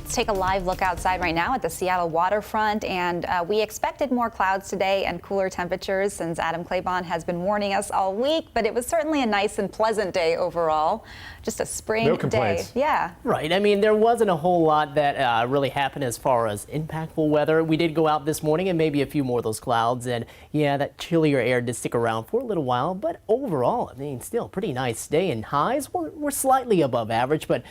Let's take a live look outside right now at the Seattle waterfront, and we expected more clouds today and cooler temperatures since Adam Claibon has been warning us all week, but it was certainly a nice and pleasant day overall. Just a spring no complaints. day. Yeah. Right. I mean, there wasn't a whole lot that really happened as far as impactful weather. We did go out this morning and maybe a few more of those clouds, and yeah, that chillier air did stick around for a little while, but overall, I mean, still pretty nice day, and highs were slightly above average, but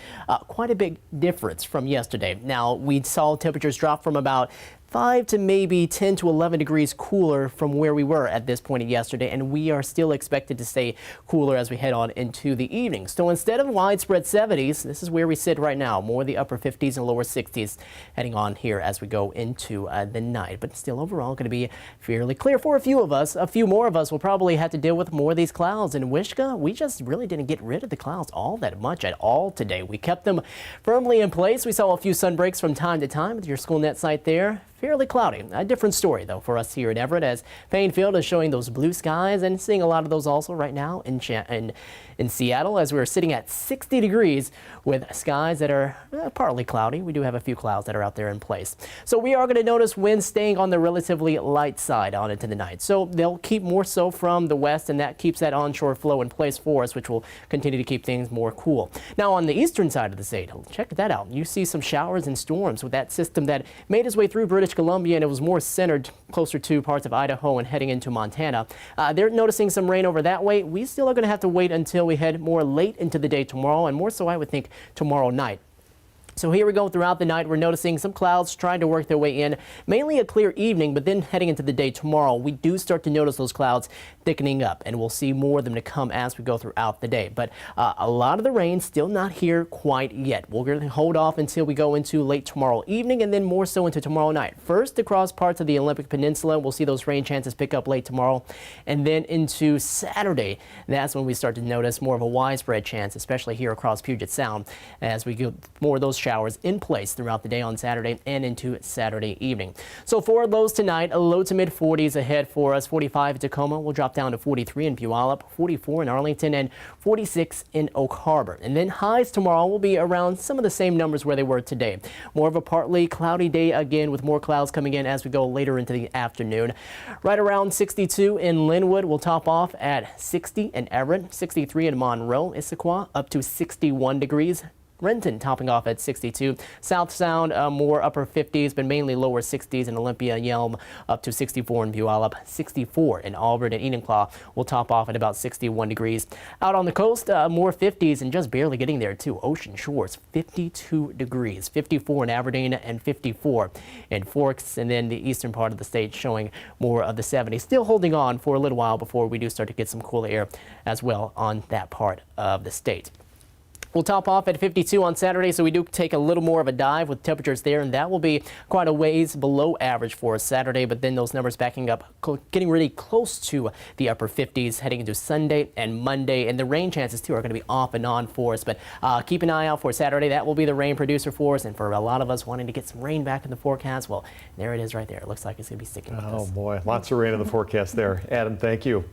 quite a big difference from yesterday. Now, we saw temperatures drop from about 5 to maybe 10 to 11 degrees cooler from where we were at this point yesterday, and we are still expected to stay cooler as we head on into the evening. So instead of widespread 70s, this is where we sit right now, more the upper 50s and lower 60s heading on here as we go into the night. But still overall going to be fairly clear for a few of us. A few more of us will probably have to deal with more of these clouds. In Wishka, we just really didn't get rid of the clouds all that much at all today. We kept them firmly in place. We saw a few sun breaks from time to time with your school net site there. Fairly cloudy. A different story, though, for us here at Everett, as PAINE Field is showing those blue skies and seeing a lot of those also right now in Seattle, as we're sitting at 60 degrees with skies that are partly cloudy. We do have a few clouds that are out there in place. So we are going to notice winds staying on the relatively light side on into the night. So they'll keep more so from the west, and that keeps that onshore flow in place for us, which will continue to keep things more cool. Now, on the eastern side of the state, check that out. You see some showers and storms with that system that made its way through British Columbia, and it was more centered closer to parts of Idaho and heading into Montana. They're noticing some rain over that way. We still are going to have to wait until we head more late into the day tomorrow, and more so I would think tomorrow night. So here we go throughout the night. We're noticing some clouds trying to work their way in, mainly a clear evening, but then heading into the day tomorrow, we do start to notice those clouds thickening up, and we'll see more of them to come as we go throughout the day. But a lot of the rain still not here quite yet. We're going to hold off until we go into late tomorrow evening, and then more so into tomorrow night. First, across parts of the Olympic Peninsula, we'll see those rain chances pick up late tomorrow, and then into Saturday, that's when we start to notice more of a widespread chance, especially here across Puget Sound, as we get more of those showers in place throughout the day on Saturday and into Saturday evening. So for lows tonight, a low to mid 40s ahead for us. 45 in Tacoma will drop down to 43 in Puyallup, 44 in Arlington, and 46 in Oak Harbor. And then highs tomorrow will be around some of the same numbers where they were today. More of a partly cloudy day again, with more clouds coming in as we go later into the afternoon. Right around 62 in Linwood. We'll top off at 60 in Everett, 63 in Monroe, Issaquah, up to 61 degrees. Renton topping off at 62. South Sound, more upper 50s, but mainly lower 60s in Olympia, Yelm, up to 64 in Puyallup, 64 in Auburn, and Enumclaw will top off at about 61 degrees. Out on the coast, more 50s and just barely getting there too. Ocean Shores, 52 degrees, 54 in Aberdeen and 54 in Forks, and then the eastern part of the state showing more of the 70s. Still holding on for a little while before we do start to get some cooler air as well on that part of the state. We'll top off at 52 on Saturday, so we do take a little more of a dive with temperatures there, and that will be quite a ways below average for us Saturday, but then those numbers backing up, getting really close to the upper 50s heading into Sunday and Monday, and the rain chances too are going to be off and on for us, but keep an eye out for Saturday. That will be the rain producer for us, and for a lot of us wanting to get some rain back in the forecast, well, there it is right there. It looks like it's going to be sticking with us. Oh boy, lots of rain in the forecast there. Adam, thank you.